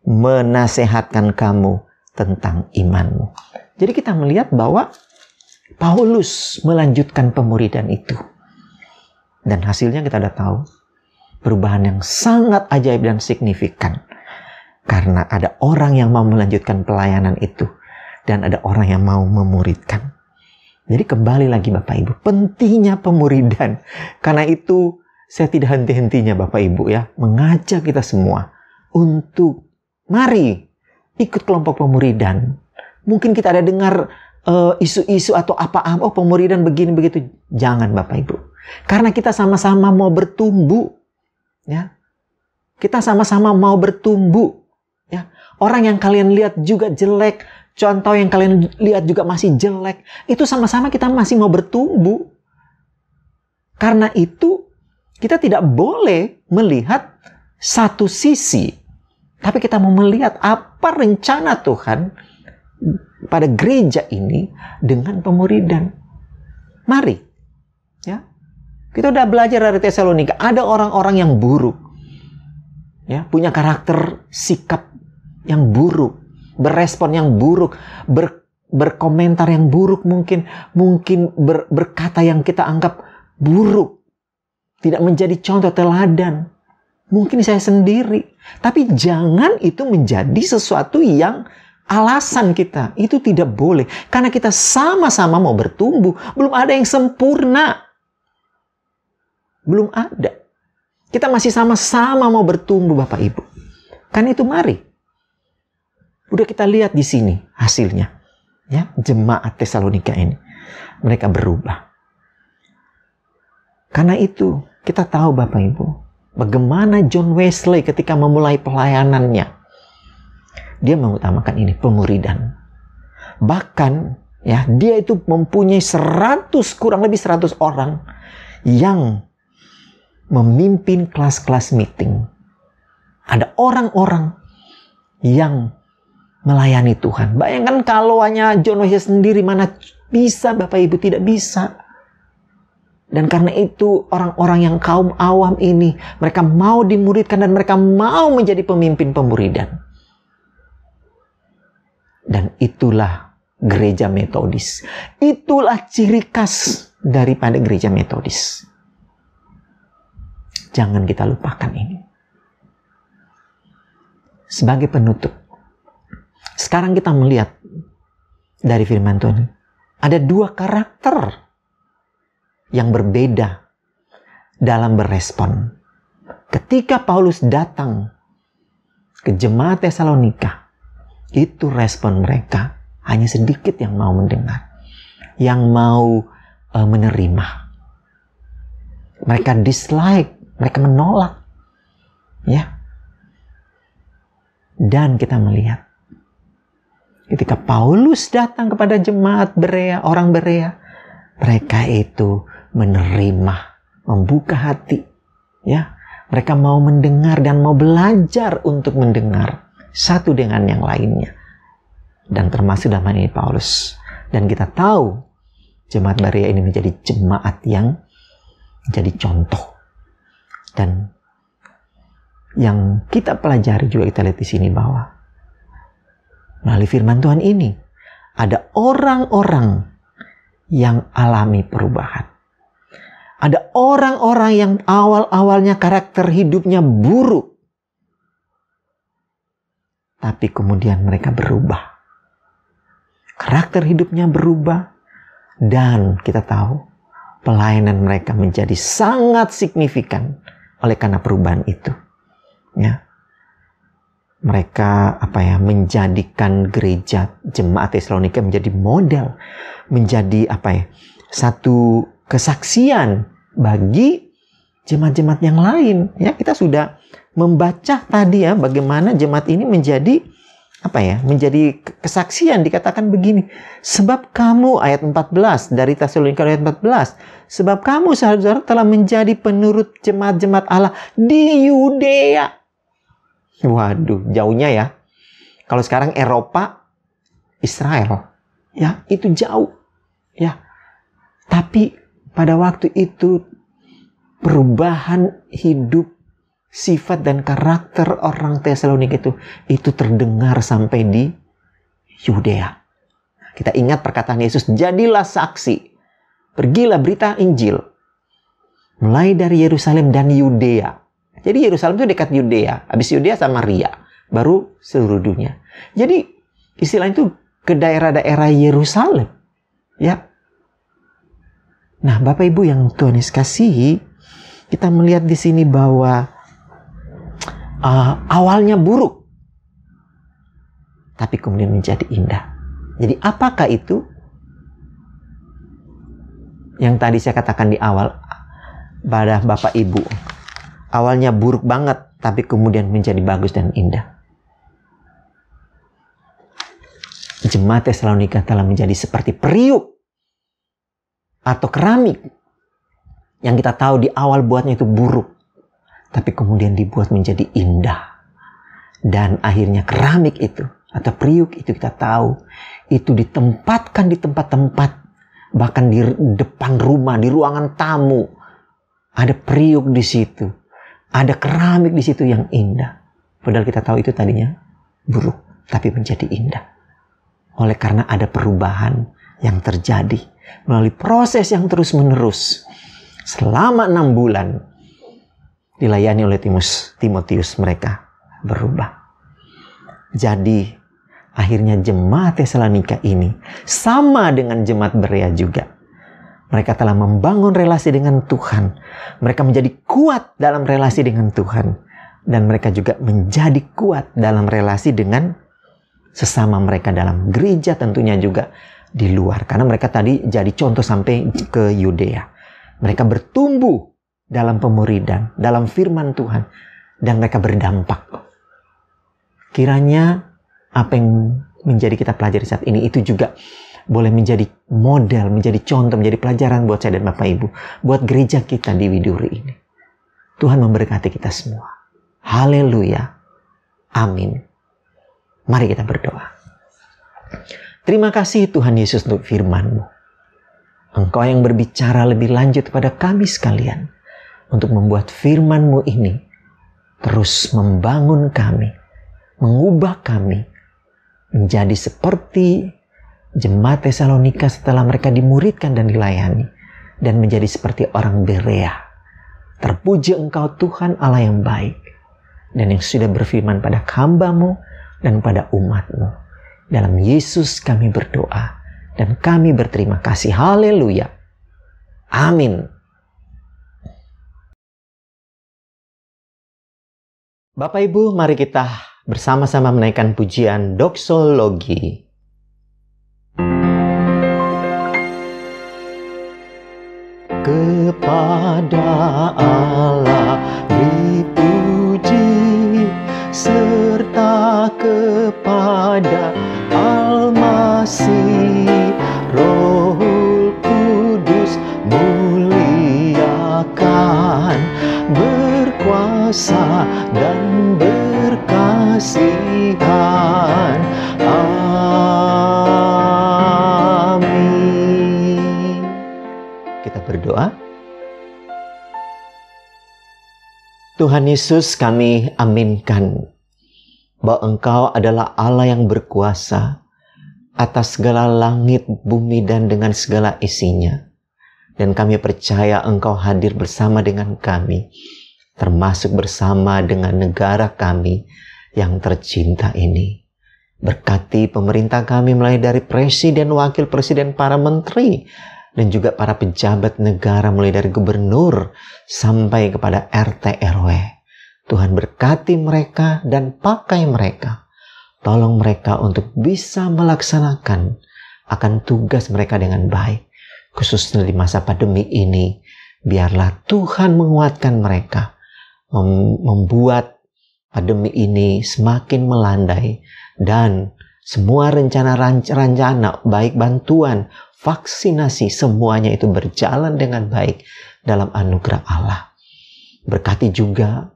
menasehatkan kamu tentang imanmu. Jadi kita melihat bahwa Paulus melanjutkan pemuridan itu. Dan hasilnya kita sudah tahu. Perubahan yang sangat ajaib dan signifikan. Karena ada orang yang mau melanjutkan pelayanan itu. Dan ada orang yang mau memuridkan. Jadi kembali lagi Bapak Ibu. Pentingnya pemuridan. Karena itu saya tidak henti-hentinya Bapak Ibu ya. Mengajak kita semua. Untuk mari ikut kelompok pemuridan. Mungkin kita ada dengar isu-isu atau apa-apa. Oh pemuridan begini begitu. Jangan Bapak Ibu. Karena kita sama-sama mau bertumbuh. Ya. Kita sama-sama mau bertumbuh. Ya, orang yang kalian lihat juga jelek, contoh yang kalian lihat juga masih jelek, itu sama-sama kita masih mau bertumbuh. Karena itu kita tidak boleh melihat satu sisi, tapi kita mau melihat apa rencana Tuhan pada gereja ini dengan pemuridan. Mari, ya, kita udah belajar dari Tesalonika, ada orang-orang yang buruk, ya, punya karakter sikap yang buruk, berespon yang buruk, berkomentar yang buruk, mungkin berkata yang kita anggap buruk, tidak menjadi contoh teladan. Mungkin saya sendiri, tapi jangan itu menjadi sesuatu yang alasan kita. Itu tidak boleh, karena kita sama-sama mau bertumbuh. Belum ada yang sempurna, belum ada. Kita masih sama-sama mau bertumbuh Bapak Ibu. Karena itu mari. Udah kita lihat di sini hasilnya. Ya, jemaat Tesalonika ini. Mereka berubah. Karena itu kita tahu Bapak Ibu. Bagaimana John Wesley ketika memulai pelayanannya. Dia mengutamakan ini, pemuridan. Bahkan ya, dia itu mempunyai kurang lebih 100 orang yang memimpin kelas-kelas meeting. Ada orang-orang yang melayani Tuhan. Bayangkan kalau hanya John Wesley sendiri, mana bisa Bapak Ibu, tidak bisa. Dan karena itu orang-orang yang kaum awam ini, mereka mau dimuridkan dan mereka mau menjadi pemimpin pemuridan. Dan itulah gereja Metodis. Itulah ciri khas daripada gereja Metodis. Jangan kita lupakan ini. Sebagai penutup, sekarang kita melihat dari firman Tuhan, ada 2 karakter yang berbeda dalam berespon. Ketika Paulus datang ke jemaat Tesalonika, itu respon mereka hanya sedikit yang mau mendengar, yang mau menerima. Mereka dislike, mereka menolak, ya. Dan kita melihat ketika Paulus datang kepada jemaat Berea, orang Berea, mereka itu menerima, membuka hati, ya. Mereka mau mendengar dan mau belajar untuk mendengar satu dengan yang lainnya. Dan termasuk dalam ini Paulus. Dan kita tahu jemaat Berea ini menjadi jemaat yang menjadi contoh. Dan yang kita pelajari juga kita lihat di sini bahwa melalui firman Tuhan ini ada orang-orang yang alami perubahan. Ada orang-orang yang awal-awalnya karakter hidupnya buruk, tapi kemudian mereka berubah. Karakter hidupnya berubah, dan kita tahu pelayanan mereka menjadi sangat signifikan oleh karena perubahan itu. Ya. Mereka menjadikan gereja jemaat Tesalonika menjadi model, menjadi satu kesaksian bagi jemaat-jemaat yang lain. Ya, kita sudah membaca tadi ya bagaimana jemaat ini menjadi menjadi kesaksian. Dikatakan begini, sebab kamu, ayat 14 dari Tesalonika ayat 14, sebab kamu saudara telah menjadi penurut jemaat-jemaat Allah di Yudea. Waduh, jauhnya ya. Kalau sekarang Eropa, Israel, ya itu jauh, ya. Tapi pada waktu itu perubahan hidup, sifat dan karakter orang Tesalonika itu terdengar sampai di Yudea. Kita ingat perkataan Yesus, jadilah saksi, pergilah berita Injil, mulai dari Yerusalem dan Yudea. Jadi Yerusalem itu dekat Yudea, habis Yudea Samaria, baru seluruh dunia. Jadi istilah itu ke daerah-daerah Yerusalem, ya. Nah, Bapak Ibu yang Tuhan Yesus kasihi, kita melihat di sini bahwa awalnya buruk, tapi kemudian menjadi indah. Jadi apakah itu? Yang tadi saya katakan di awal pada Bapak Ibu. Awalnya buruk banget, tapi kemudian menjadi bagus dan indah. Jemaat Tesalonika telah menjadi seperti periuk atau keramik yang kita tahu di awal buatnya itu buruk, tapi kemudian dibuat menjadi indah. Dan akhirnya keramik itu atau periuk itu kita tahu itu ditempatkan di tempat-tempat, bahkan di depan rumah, di ruangan tamu. Ada periuk di situ, ada keramik di situ yang indah. Padahal kita tahu itu tadinya buruk, tapi menjadi indah. Oleh karena ada perubahan yang terjadi melalui proses yang terus-menerus selama 6 bulan dilayani oleh Timotius, mereka berubah. Jadi akhirnya jemaat Tesalonika ini sama dengan jemaat Berea juga. Mereka telah membangun relasi dengan Tuhan. Mereka menjadi kuat dalam relasi dengan Tuhan. Dan mereka juga menjadi kuat dalam relasi dengan sesama mereka dalam gereja, tentunya juga di luar. Karena mereka tadi jadi contoh sampai ke Yudea. Mereka bertumbuh dalam pemuridan, dalam firman Tuhan. Dan mereka berdampak. Kiranya apa yang menjadi kita pelajari saat ini itu juga boleh menjadi model, menjadi contoh, menjadi pelajaran buat saya dan Bapak Ibu. Buat gereja kita di Widuri ini. Tuhan memberkati kita semua. Haleluya. Amin. Mari kita berdoa. Terima kasih Tuhan Yesus untuk firman-Mu. Engkau yang berbicara lebih lanjut kepada kami sekalian. Untuk membuat firman-Mu ini terus membangun kami. Mengubah kami. Menjadi seperti jemaat Tesalonika setelah mereka dimuridkan dan dilayani. Dan menjadi seperti orang Berea. Terpuji Engkau Tuhan Allah yang baik. Dan yang sudah berfirman pada hamba-Mu dan pada umat-Mu. Dalam Yesus kami berdoa. Dan kami berterima kasih. Haleluya. Amin. Bapak Ibu, mari kita bersama-sama menaikkan pujian doksologi. Kepada Allah dipuji, serta kepada Al-Masih, Roh Kudus muliakan, berkuasa dan berkasihan. Amin. Kita berdoa. Tuhan Yesus, kami aminkan bahwa Engkau adalah Allah yang berkuasa atas segala langit, bumi, dan dengan segala isinya. Dan kami percaya Engkau hadir bersama dengan kami, termasuk bersama dengan negara kami yang tercinta ini. Berkati pemerintah kami mulai dari presiden, wakil presiden, para menteri, dan juga para pejabat negara mulai dari gubernur sampai kepada RT RW. Tuhan berkati mereka dan pakai mereka. Tolong mereka untuk bisa melaksanakan akan tugas mereka dengan baik. Khususnya di masa pandemi ini, biarlah Tuhan menguatkan mereka, membuat pandemi ini semakin melandai, dan semua rencana baik bantuan, vaksinasi, semuanya itu berjalan dengan baik dalam anugerah Allah. Berkati juga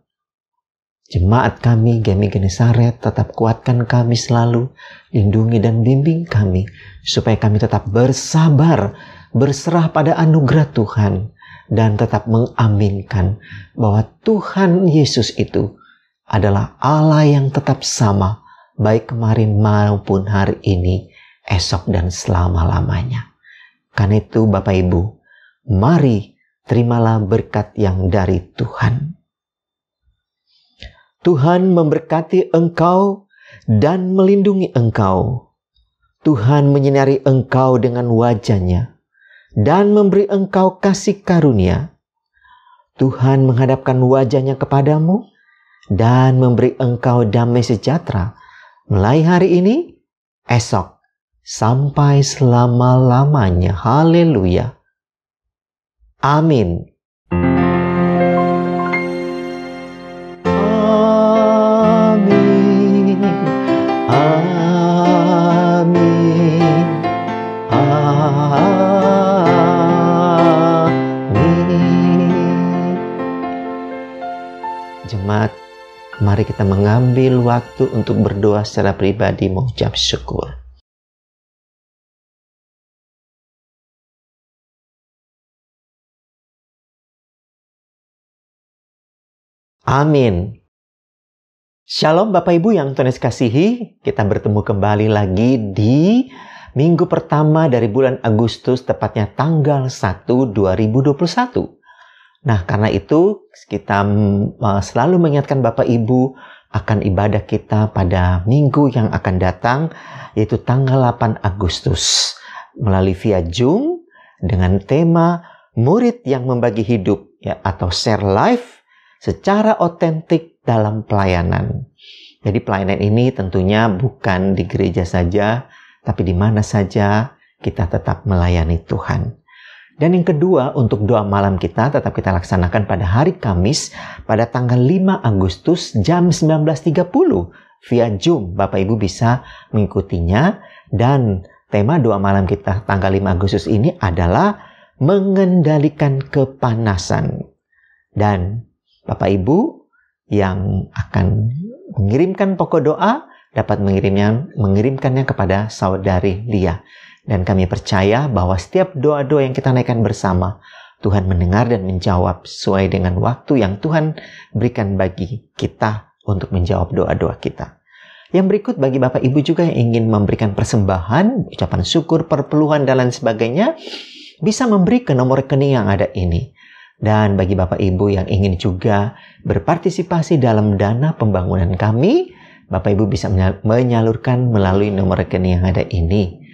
jemaat kami, GMI Genesaret, tetap kuatkan kami selalu, lindungi dan bimbing kami, supaya kami tetap bersabar, berserah pada anugerah Tuhan, dan tetap mengaminkan bahwa Tuhan Yesus itu adalah Allah yang tetap sama, baik kemarin maupun hari ini, esok dan selama-lamanya. Karena itu Bapak Ibu, mari terimalah berkat yang dari Tuhan. Tuhan memberkati engkau dan melindungi engkau. Tuhan menyinari engkau dengan wajah-Nya dan memberi engkau kasih karunia. Tuhan menghadapkan wajah-Nya kepadamu dan memberi engkau damai sejahtera mulai hari ini, esok, sampai selama-lamanya. Haleluya. Amin. Amin. Amin. Amin. Jemaat, mari kita mengambil waktu untuk berdoa secara pribadi mengucap syukur. Amin. Shalom Bapak Ibu yang Tuhan Yesus kasihi, kita bertemu kembali lagi di minggu pertama dari bulan Agustus, tepatnya tanggal 1, 2021. Nah, karena itu kita selalu mengingatkan Bapak Ibu akan ibadah kita pada minggu yang akan datang, yaitu tanggal 8 Agustus, melalui via Zoom dengan tema Murid yang Membagi Hidup, ya, atau Share Life secara otentik dalam pelayanan. Jadi pelayanan ini tentunya bukan di gereja saja, tapi di mana saja kita tetap melayani Tuhan. Dan yang kedua, untuk doa malam kita tetap kita laksanakan pada hari Kamis pada tanggal 5 Agustus jam 19.30 via Zoom. Bapak Ibu bisa mengikutinya, dan tema doa malam kita tanggal 5 Agustus ini adalah mengendalikan kepanasan. Dan Bapak Ibu yang akan mengirimkan pokok doa dapat mengirimkannya kepada saudari Lia. Dan kami percaya bahwa setiap doa-doa yang kita naikkan bersama, Tuhan mendengar dan menjawab sesuai dengan waktu yang Tuhan berikan bagi kita untuk menjawab doa-doa kita. Yang berikut bagi Bapak Ibu juga yang ingin memberikan persembahan, ucapan syukur, perpuluhan, dan lain sebagainya, bisa memberi ke nomor rekening yang ada ini. Dan bagi Bapak Ibu yang ingin juga berpartisipasi dalam dana pembangunan kami, Bapak Ibu bisa menyalurkan melalui nomor rekening yang ada ini.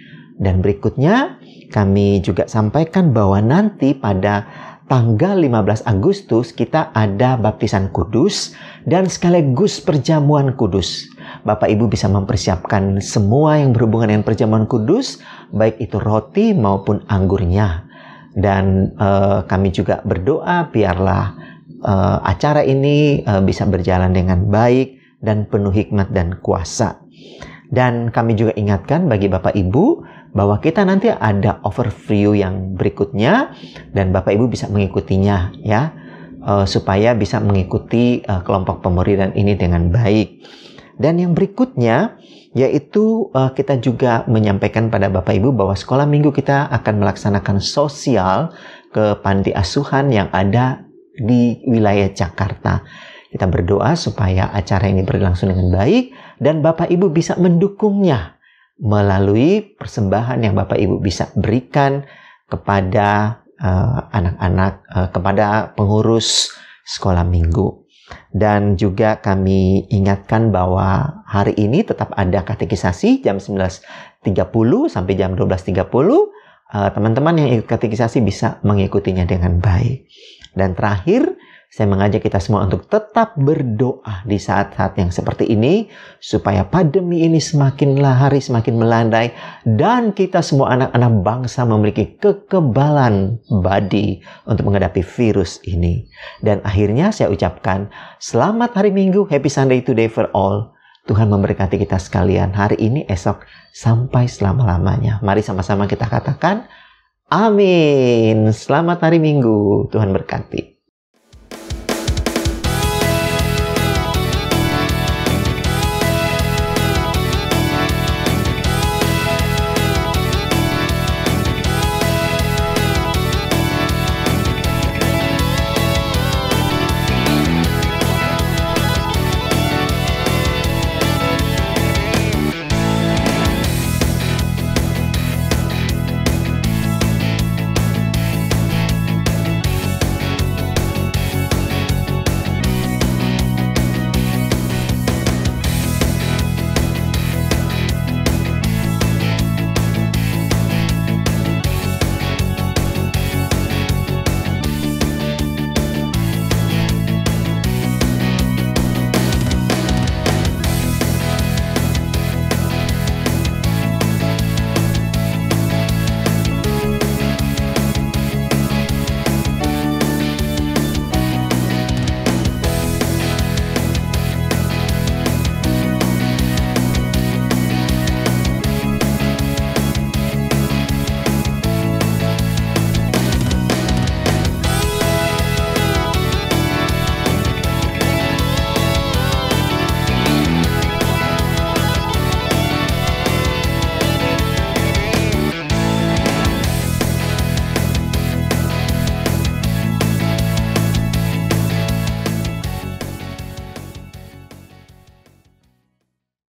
Dan berikutnya, kami juga sampaikan bahwa nanti pada tanggal 15 Agustus kita ada baptisan kudus dan sekaligus perjamuan kudus. Bapak Ibu bisa mempersiapkan semua yang berhubungan dengan perjamuan kudus, baik itu roti maupun anggurnya. Dan kami juga berdoa biarlah acara ini bisa berjalan dengan baik dan penuh hikmat dan kuasa. Dan kami juga ingatkan bagi Bapak Ibu bahwa kita nanti ada overview yang berikutnya, dan Bapak Ibu bisa mengikutinya ya, supaya bisa mengikuti kelompok pemuridan ini dengan baik. Dan yang berikutnya yaitu kita juga menyampaikan pada Bapak Ibu bahwa sekolah minggu kita akan melaksanakan sosial ke panti asuhan yang ada di wilayah Jakarta. Kita berdoa supaya acara ini berlangsung dengan baik dan Bapak Ibu bisa mendukungnya melalui persembahan yang Bapak Ibu bisa berikan kepada anak-anak, kepada pengurus sekolah minggu. Dan juga kami ingatkan bahwa hari ini tetap ada katekisasi jam 19.30 sampai jam 12.30. Teman-teman yang ikut katekisasi bisa mengikutinya dengan baik. Dan terakhir, saya mengajak kita semua untuk tetap berdoa di saat-saat yang seperti ini, supaya pandemi ini semakinlah hari semakin melandai, dan kita semua anak-anak bangsa memiliki kekebalan badi untuk menghadapi virus ini. Dan akhirnya saya ucapkan, selamat hari Minggu, Happy Sunday today for all. Tuhan memberkati kita sekalian hari ini, esok, sampai selama-lamanya. Mari sama-sama kita katakan, amin. Selamat hari Minggu, Tuhan berkati.